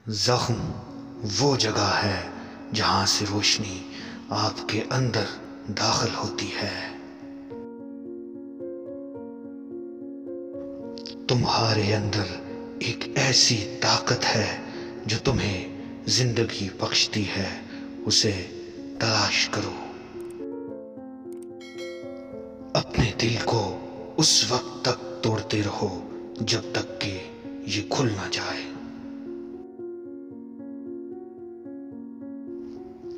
जख्म वो जगह है जहां से रोशनी आपके अंदर दाखिल होती है। तुम्हारे अंदर एक ऐसी ताकत है जो तुम्हें जिंदगी बख्शती है, उसे तलाश करो। अपने दिल को उस वक्त तक तोड़ते रहो जब तक कि ये खुल ना जाए।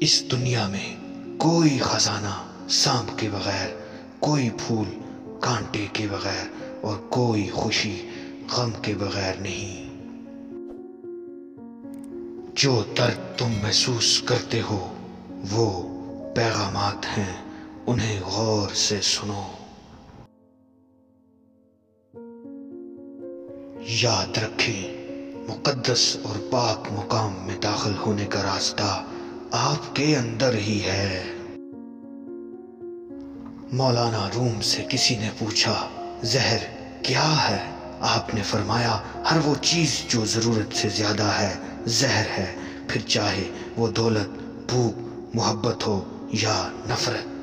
इस दुनिया में कोई खजाना सांप के बगैर, कोई फूल कांटे के बगैर और कोई खुशी गम के बगैर नहीं। जो दर्द तुम महसूस करते हो वो पैगामात हैं, उन्हें गौर से सुनो। याद रखें, मुकद्दस और पाक मुकाम में दाखिल होने का रास्ता आपके अंदर ही है। मौलाना रूम से किसी ने पूछा, जहर क्या है? आपने फरमाया, हर वो चीज जो जरूरत से ज्यादा है जहर है, फिर चाहे वो दौलत, भूख, मोहब्बत हो या नफरत।